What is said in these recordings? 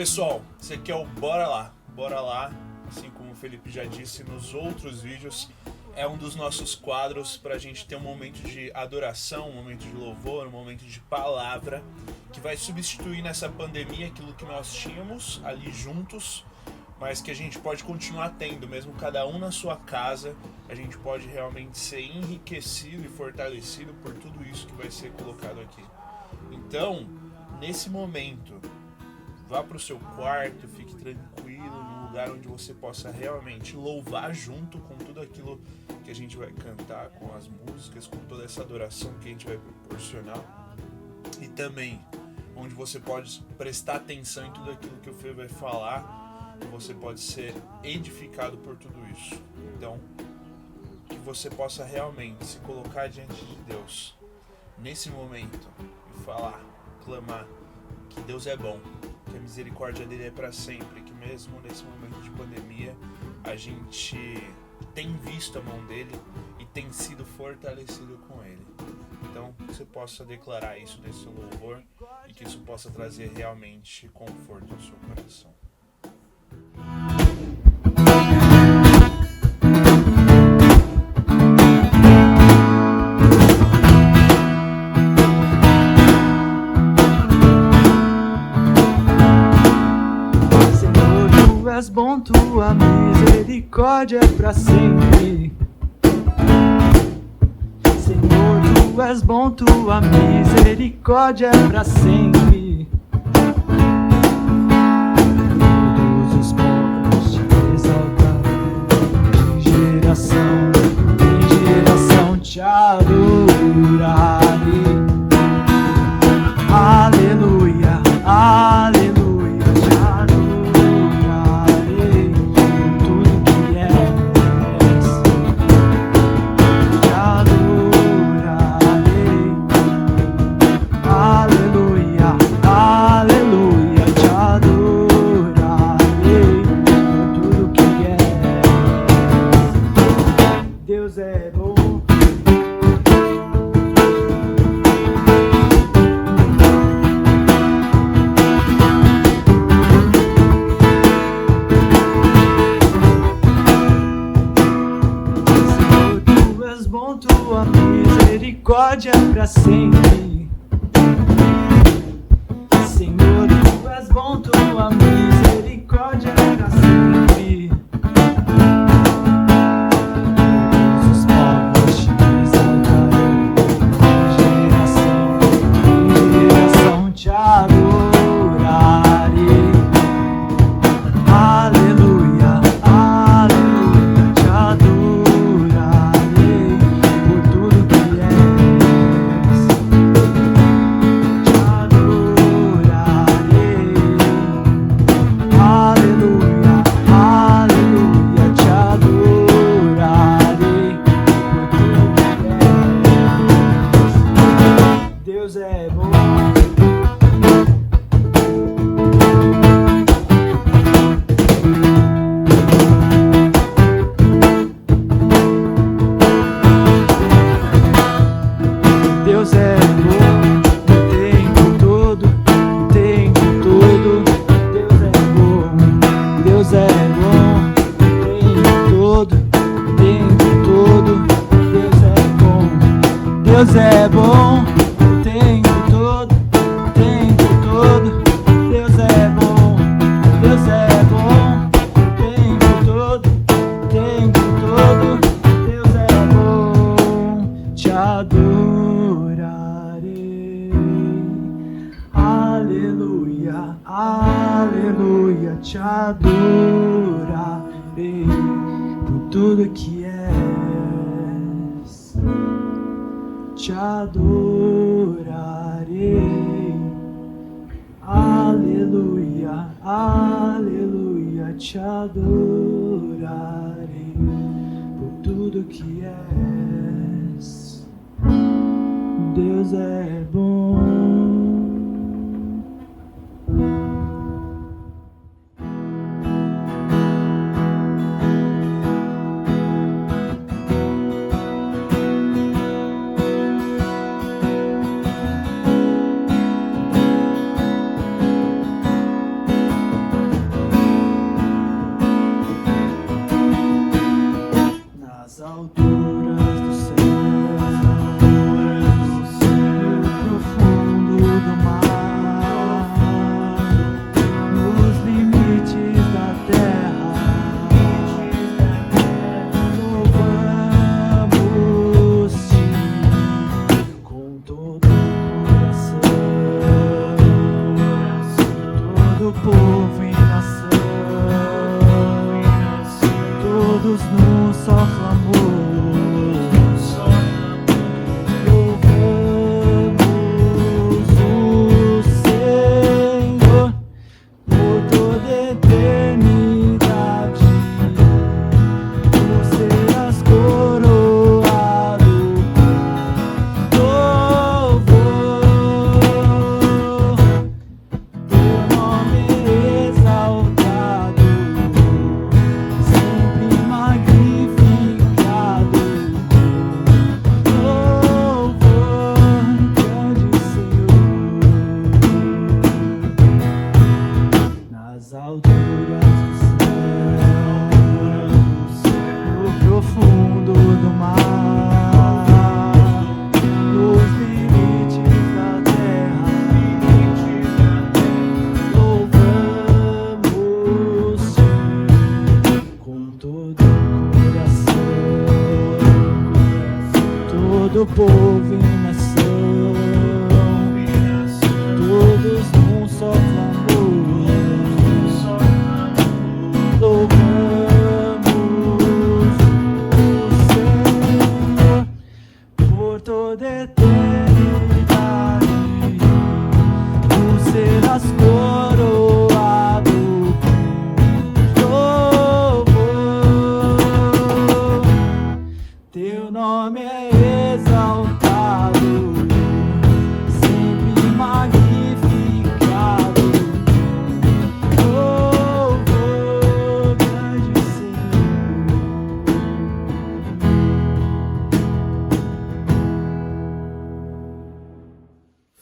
pessoal, esse aqui é o Bora Lá, assim como o Felipe já disse nos outros vídeos, é um dos nossos quadros para a gente ter um momento de adoração, um momento de louvor, um momento de palavra, que vai substituir nessa pandemia aquilo que nós tínhamos ali juntos, mas que a gente pode continuar tendo, mesmo cada um na sua casa, a gente pode realmente ser enriquecido e fortalecido por tudo isso que vai ser colocado aqui. Então, nesse momento, vá para o seu quarto, fique tranquilo, num lugar onde você possa realmente louvar junto com tudo aquilo que a gente vai cantar, com as músicas, com toda essa adoração que a gente vai proporcionar. E também, onde você pode prestar atenção em tudo aquilo que o Fê vai falar, e você pode ser edificado por tudo isso. Então, que você possa realmente se colocar diante de Deus, nesse momento, e falar, clamar, que Deus é bom, que a misericórdia dele é para sempre, que mesmo nesse momento de pandemia a gente tem visto a mão dele e tem sido fortalecido com ele. Então, que você possa declarar isso nesse louvor e que isso possa trazer realmente conforto ao seu coração. És bom, tua misericórdia é pra sempre. Senhor, tu és bom, tua misericórdia é pra sempre. Todos os povos te exaltarão, de geração em geração te adorarei. Aleluia, aleluia. Tua misericórdia pra sempre. Senhor, tu és bom, tua misericórdia pra sempre. Todos os povos te exaltarão, de geração em geração te adorarei. Aleluia, aleluia, te adorarei. Deus é bom. Deus é bom o tempo todo, o tempo todo. Deus é bom, Deus é bom o tempo todo, o tempo todo. Deus é bom, Deus é bom. Aleluia, aleluia, te adorarei por tudo que és, te adorarei. Aleluia, aleluia, te adorarei por tudo que és. Deus é bom.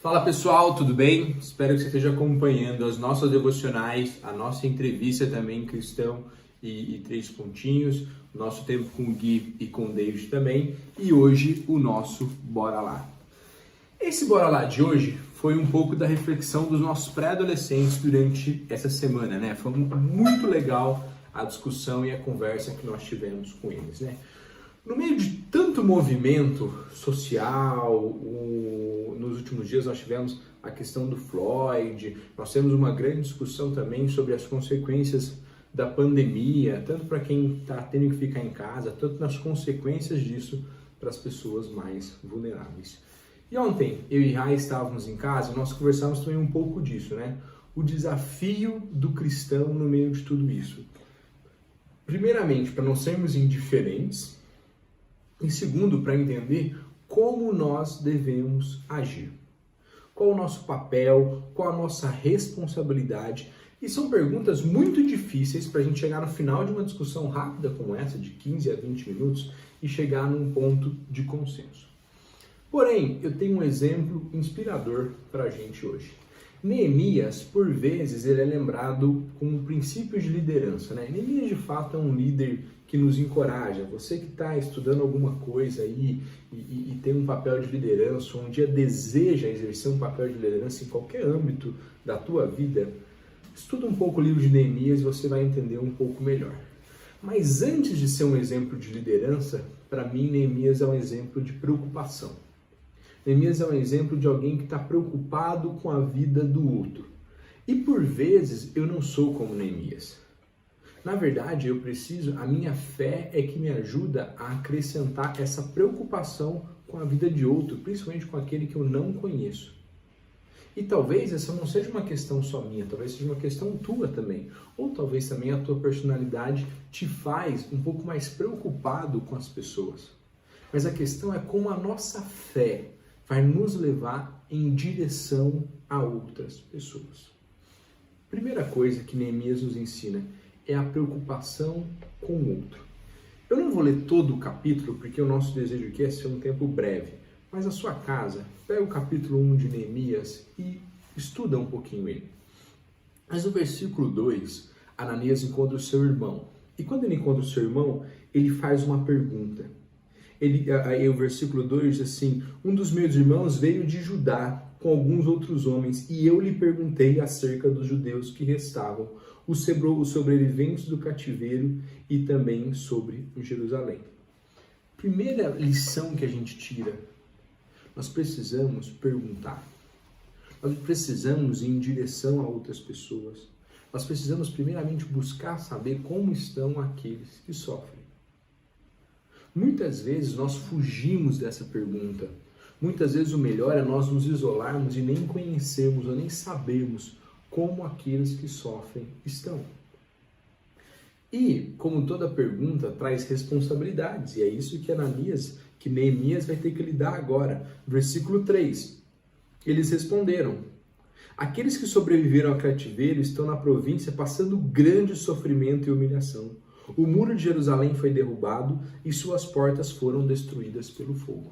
Fala pessoal, tudo bem? Espero que você esteja acompanhando as nossas devocionais, a nossa entrevista também Cristão e Três Pontinhos, o nosso tempo com o Gui e com o David também, e hoje o nosso Bora Lá. Esse Bora Lá de hoje foi um pouco da reflexão dos nossos pré-adolescentes durante essa semana, né? Foi muito legal a discussão e a conversa que nós tivemos com eles, né? No meio de tanto movimento social, nos últimos dias nós tivemos a questão do Floyd, nós temos uma grande discussão também sobre as consequências da pandemia, tanto para quem está tendo que ficar em casa, tanto nas consequências disso para as pessoas mais vulneráveis. E ontem, eu e Rai estávamos em casa e nós conversamos também um pouco disso, né? O desafio do cristão no meio de tudo isso. Primeiramente, para não sermos indiferentes, e segundo, para entender como nós devemos agir. Qual o nosso papel, qual a nossa responsabilidade. E são perguntas muito difíceis para a gente chegar no final de uma discussão rápida como essa, de 15 a 20 minutos, e chegar num ponto de consenso. Porém, eu tenho um exemplo inspirador para a gente hoje. Neemias, por vezes, ele é lembrado como princípio de liderança, né? Neemias, de fato, é um líder que nos encoraja. Você que está estudando alguma coisa aí e tem um papel de liderança, ou um dia deseja exercer um papel de liderança em qualquer âmbito da tua vida, estuda um pouco o livro de Neemias e você vai entender um pouco melhor. Mas antes de ser um exemplo de liderança, para mim, Neemias é um exemplo de preocupação. Neemias é um exemplo de alguém que está preocupado com a vida do outro. E por vezes eu não sou como Neemias. Na verdade, a minha fé é que me ajuda a acrescentar essa preocupação com a vida de outro, principalmente com aquele que eu não conheço. E talvez essa não seja uma questão só minha, talvez seja uma questão tua também. Ou talvez também a tua personalidade te faz um pouco mais preocupado com as pessoas. Mas a questão é como a nossa fé vai nos levar em direção a outras pessoas. Primeira coisa que Neemias nos ensina é a preocupação com o outro. Eu não vou ler todo o capítulo, porque o nosso desejo aqui é ser um tempo breve, mas a sua casa, pega o capítulo 1 de Neemias e estuda um pouquinho ele. Mas no versículo 2, Ananias encontra o seu irmão. E quando ele encontra o seu irmão, ele faz uma pergunta. Aí o versículo 2 diz assim: um dos meus irmãos veio de Judá com alguns outros homens, e eu lhe perguntei acerca dos judeus que restavam, os sobreviventes do cativeiro e também sobre Jerusalém. Primeira lição que a gente tira: nós precisamos perguntar. Nós precisamos ir em direção a outras pessoas. Nós precisamos primeiramente buscar saber como estão aqueles que sofrem. Muitas vezes nós fugimos dessa pergunta. Muitas vezes o melhor é nós nos isolarmos e nem conhecermos ou nem sabermos como aqueles que sofrem estão. E, como toda pergunta, traz responsabilidades. E é isso que Neemias vai ter que lidar agora. Versículo 3. Eles responderam: aqueles que sobreviveram ao cativeiro estão na província passando grande sofrimento e humilhação. O muro de Jerusalém foi derrubado e suas portas foram destruídas pelo fogo.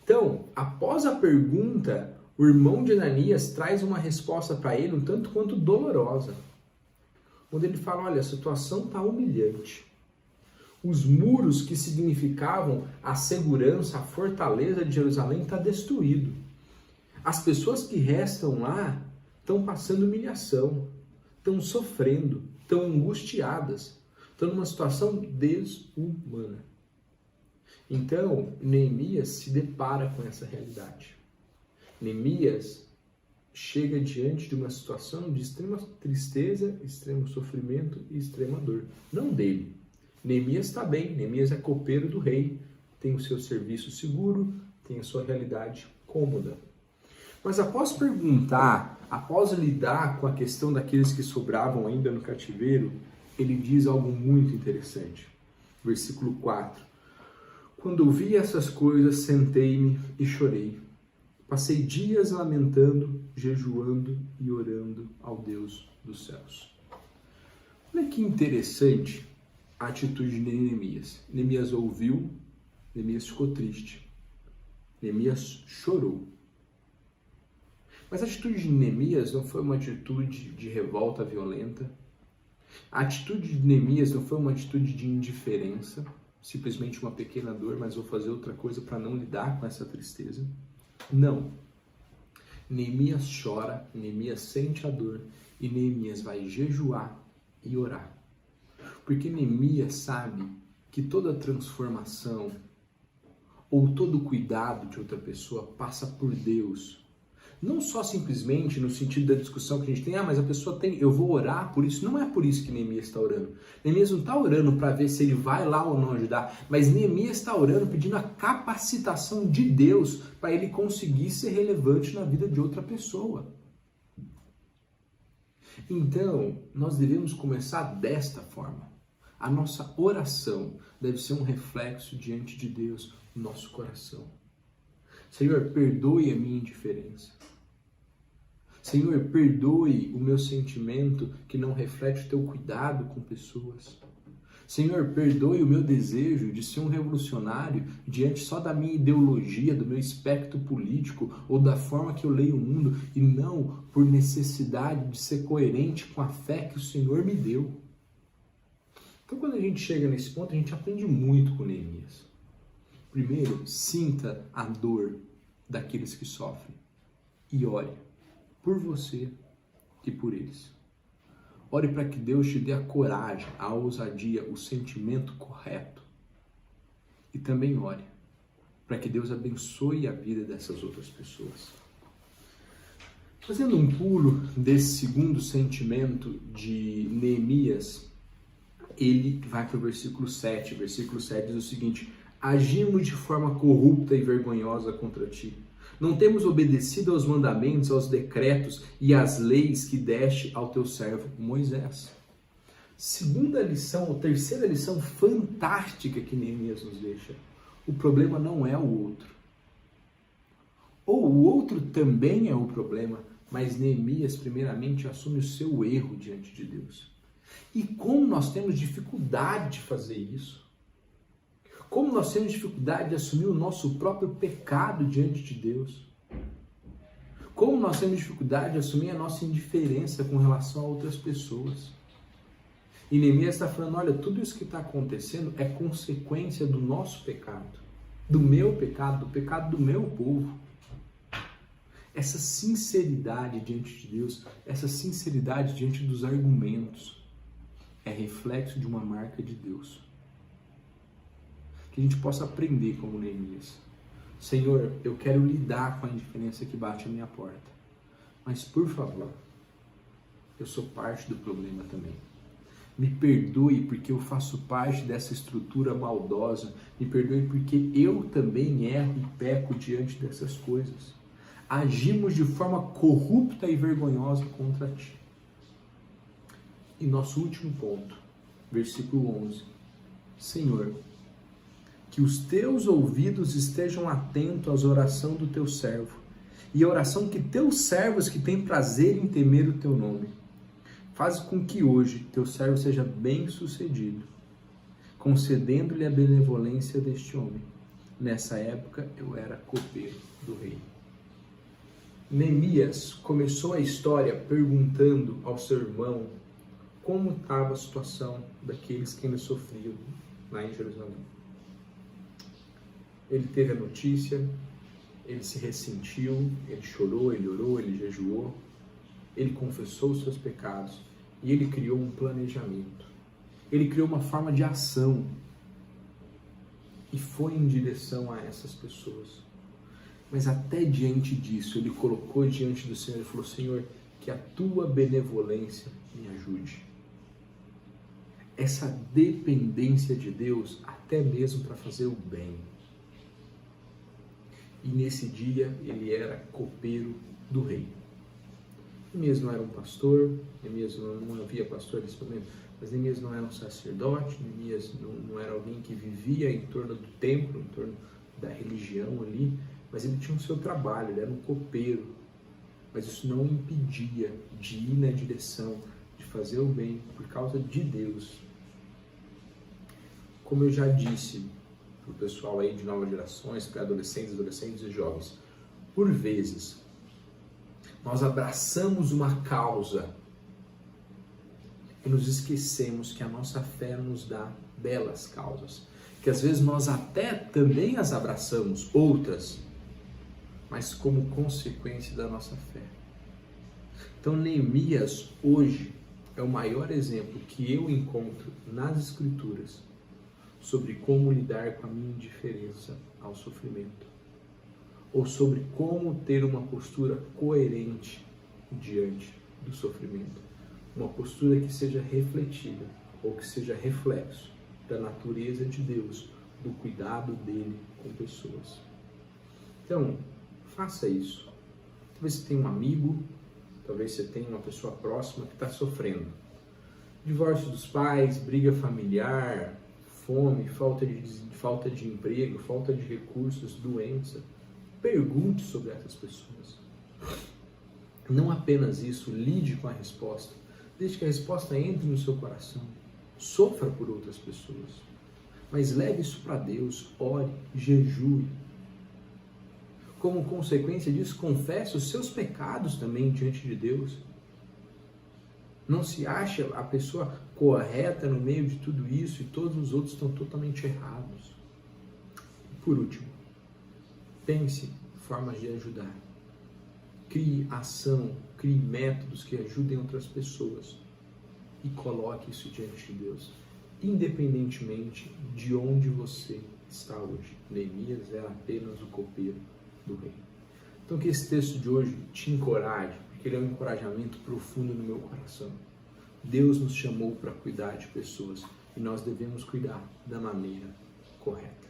Então, após a pergunta, o irmão de Ananias traz uma resposta para ele um tanto quanto dolorosa. Onde ele fala: olha, a situação está humilhante. Os muros que significavam a segurança, a fortaleza de Jerusalém está destruído. As pessoas que restam lá estão passando humilhação, estão sofrendo, estão angustiadas. Estão numa situação desumana. Então, Neemias se depara com essa realidade. Neemias chega diante de uma situação de extrema tristeza, extremo sofrimento e extrema dor. Não dele. Neemias está bem, Neemias é copeiro do rei, tem o seu serviço seguro, tem a sua realidade cômoda. Mas após perguntar, após lidar com a questão daqueles que sobravam ainda no cativeiro, ele diz algo muito interessante. Versículo 4. Quando ouvi essas coisas, sentei-me e chorei. Passei dias lamentando, jejuando e orando ao Deus dos céus. Olha que interessante a atitude de Neemias. Neemias ouviu, Neemias ficou triste. Neemias chorou. Mas a atitude de Neemias não foi uma atitude de revolta violenta. A atitude de Neemias não foi uma atitude de indiferença, simplesmente uma pequena dor, mas vou fazer outra coisa para não lidar com essa tristeza. Não. Neemias chora, Neemias sente a dor e Neemias vai jejuar e orar. Porque Neemias sabe que toda transformação ou todo cuidado de outra pessoa passa por Deus. Não só simplesmente no sentido da discussão que a gente tem, mas a pessoa tem, eu vou orar por isso. Não é por isso que Neemias está orando. Neemias não está orando para ver se ele vai lá ou não ajudar, mas Neemias está orando pedindo a capacitação de Deus para ele conseguir ser relevante na vida de outra pessoa. Então, nós devemos começar desta forma. A nossa oração deve ser um reflexo diante de Deus no nosso coração. Senhor, perdoe a minha indiferença. Senhor, perdoe o meu sentimento que não reflete o teu cuidado com pessoas. Senhor, perdoe o meu desejo de ser um revolucionário diante só da minha ideologia, do meu espectro político ou da forma que eu leio o mundo e não por necessidade de ser coerente com a fé que o Senhor me deu. Então, quando a gente chega nesse ponto, a gente aprende muito com Neemias. Primeiro, sinta a dor daqueles que sofrem e ore por você e por eles. Ore para que Deus te dê a coragem, a ousadia, o sentimento correto. E também ore para que Deus abençoe a vida dessas outras pessoas. Fazendo um pulo desse segundo sentimento de Neemias, ele vai para o versículo 7. Versículo 7 diz o seguinte: agimos de forma corrupta e vergonhosa contra ti. Não temos obedecido aos mandamentos, aos decretos e às leis que deste ao teu servo Moisés. Segunda lição, ou terceira lição fantástica que Neemias nos deixa. O problema não é o outro. Ou o outro também é o problema, mas Neemias primeiramente assume o seu erro diante de Deus. E como nós temos dificuldade de fazer isso? Como nós temos dificuldade de assumir o nosso próprio pecado diante de Deus? Como nós temos dificuldade de assumir a nossa indiferença com relação a outras pessoas? E Neemias está falando, olha, tudo isso que está acontecendo é consequência do nosso pecado, do meu pecado, do pecado do meu povo. Essa sinceridade diante de Deus, essa sinceridade diante dos argumentos, é reflexo de uma marca de Deus. Que a gente possa aprender como Neemias. Senhor, eu quero lidar com a indiferença que bate à minha porta. Mas, por favor, eu sou parte do problema também. Me perdoe porque eu faço parte dessa estrutura maldosa. Me perdoe porque eu também erro e peco diante dessas coisas. Agimos de forma corrupta e vergonhosa contra ti. E nosso último ponto, versículo 11. Senhor, que os teus ouvidos estejam atentos à oração do teu servo e à oração que teus servos que têm prazer em temer o teu nome. Faz com que hoje teu servo seja bem sucedido, concedendo-lhe a benevolência deste homem. Nessa época eu era copeiro do rei. Neemias começou a história perguntando ao seu irmão como estava a situação daqueles que ainda sofriam lá em Jerusalém. Ele teve a notícia, ele se ressentiu, ele chorou, ele orou, ele jejuou, ele confessou os seus pecados e ele criou um planejamento. Ele criou uma forma de ação e foi em direção a essas pessoas. Mas até diante disso, ele colocou diante do Senhor e falou, Senhor, que a tua benevolência me ajude. Essa dependência de Deus, até mesmo para fazer o bem. E nesse dia ele era copeiro do rei. Neemias não era um pastor, Neemias não havia pastor nesse momento, mas Neemias não era um sacerdote, Neemias não era alguém que vivia em torno do templo, em torno da religião ali, mas ele tinha o seu trabalho, ele era um copeiro. Mas isso não impedia de ir na direção de fazer o bem por causa de Deus. Como eu já disse para o pessoal aí de novas gerações, para adolescentes e jovens, por vezes nós abraçamos uma causa e nos esquecemos que a nossa fé nos dá belas causas. Que às vezes nós até também as abraçamos, outras, mas como consequência da nossa fé. Então Neemias hoje é o maior exemplo que eu encontro nas Escrituras sobre como lidar com a minha indiferença ao sofrimento, ou sobre como ter uma postura coerente diante do sofrimento, uma postura que seja refletida ou que seja reflexo da natureza de Deus, do cuidado dele com pessoas. Então, faça isso. Talvez você tenha um amigo, talvez você tenha uma pessoa próxima que está sofrendo. Divórcio dos pais, briga familiar, fome, falta de emprego, falta de recursos, doença. Pergunte sobre essas pessoas. Não apenas isso, lide com a resposta. Deixe que a resposta entre no seu coração. Sofra por outras pessoas. Mas leve isso para Deus, ore, jejue. Como consequência disso, confesse os seus pecados também diante de Deus. Não se ache a pessoa correta no meio de tudo isso e todos os outros estão totalmente errados. Por último, pense em formas de ajudar. Crie ação, crie métodos que ajudem outras pessoas e coloque isso diante de Deus, independentemente de onde você está hoje. Neemias era apenas o copeiro do rei. Então que esse texto de hoje te encoraje, porque ele é um encorajamento profundo no meu coração. Deus nos chamou para cuidar de pessoas e nós devemos cuidar da maneira correta.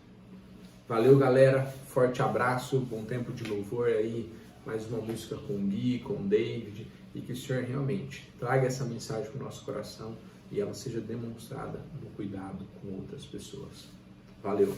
Valeu, galera, forte abraço, bom tempo de louvor aí, mais uma música com o Gui, com o David, e que o Senhor realmente traga essa mensagem para o nosso coração e ela seja demonstrada no cuidado com outras pessoas. Valeu!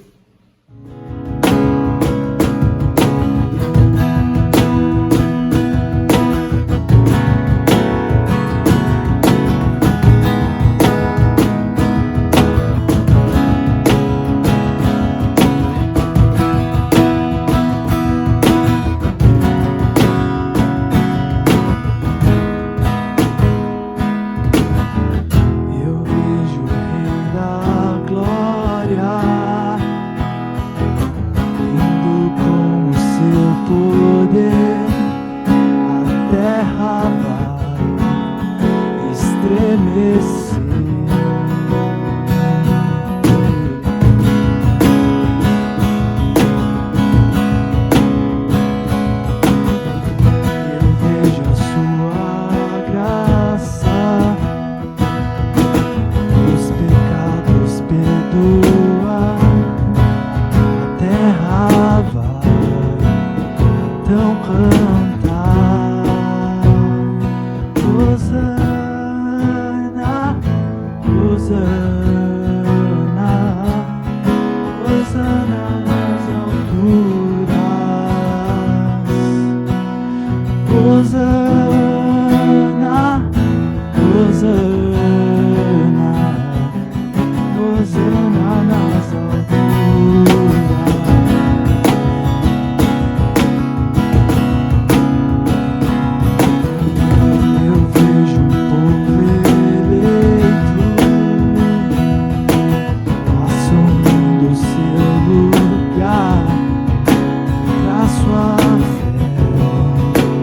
Sua fé,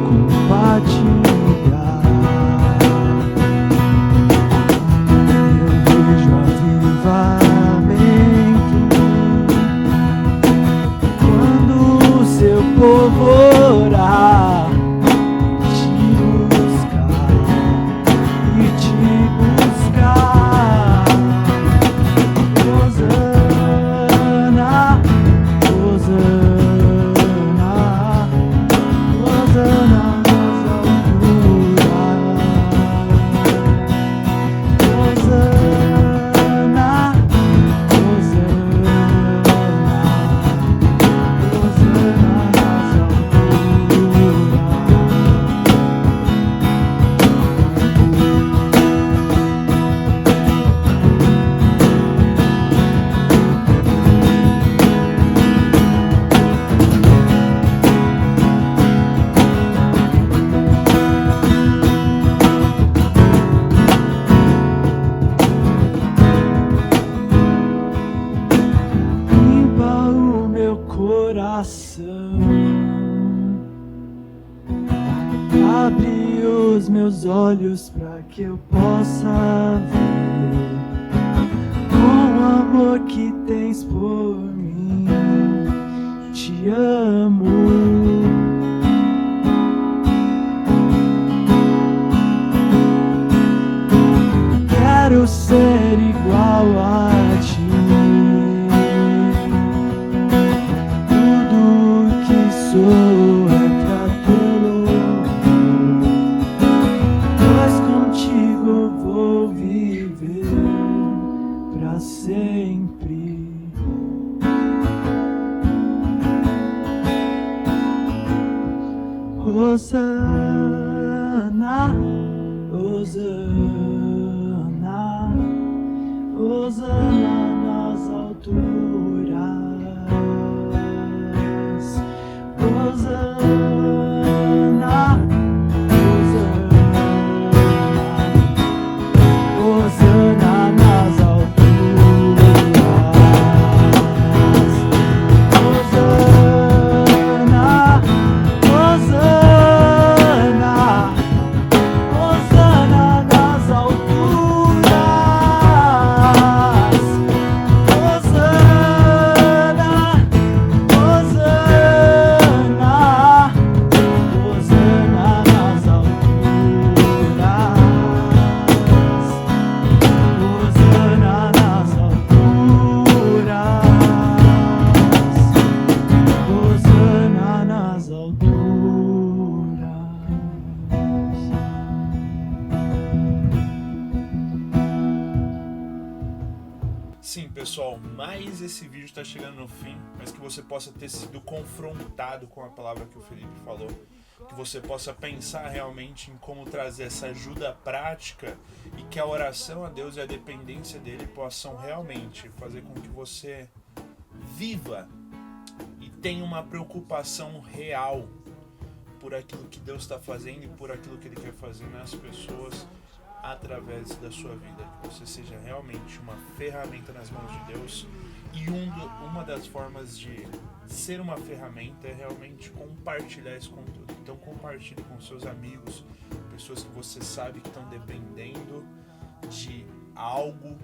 compartilhar. Abre os meus olhos para que eu possa ver com o amor que tens por mim. Te amo. Quero ser igual a ti. Tudo que sou é pra tê-lo, pois contigo vou viver pra sempre. Hosana, Hosana, Hosana nas alturas. Hosana, Hosana, Hosana nas alturas. Hosana, Hosana, Hosana nas alturas. Hosana, Hosana, Hosana nas alturas. Hosana nas alturas. Hosana nas alturas. Sim, pessoal, mais esse vídeo está chegando no fim, mas que você possa ter sido confrontado com a palavra que o Felipe falou, que você possa pensar realmente em como trazer essa ajuda prática e que a oração a Deus e a dependência dele possam realmente fazer com que você viva e tenha uma preocupação real por aquilo que Deus está fazendo e por aquilo que Ele quer fazer nas pessoas através da sua vida, que você seja realmente uma ferramenta nas mãos de Deus. E uma das formas de ser uma ferramenta é realmente compartilhar esse conteúdo. Então compartilhe com seus amigos, pessoas que você sabe que estão dependendo de algo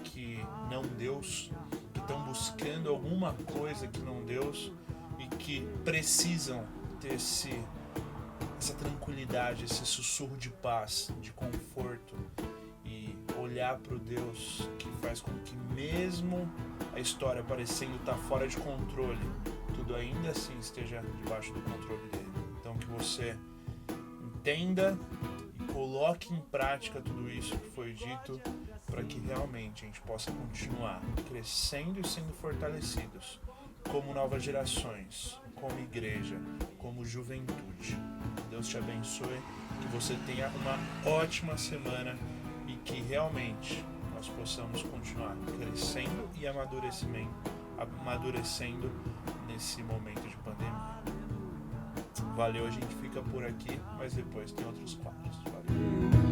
que não Deus, que estão buscando alguma coisa que não Deus e que precisam ter essa tranquilidade, esse sussurro de paz, de conforto e olhar para o Deus que faz com que mesmo a história parecendo estar fora de controle, tudo ainda assim esteja debaixo do controle dele. Então que você entenda e coloque em prática tudo isso que foi dito para que realmente a gente possa continuar crescendo e sendo fortalecidos como novas gerações, como igreja, como juventude. Deus te abençoe, que você tenha uma ótima semana e que realmente nós possamos continuar crescendo e amadurecendo nesse momento de pandemia. Valeu, a gente fica por aqui, mas depois tem outros quadros. Valeu.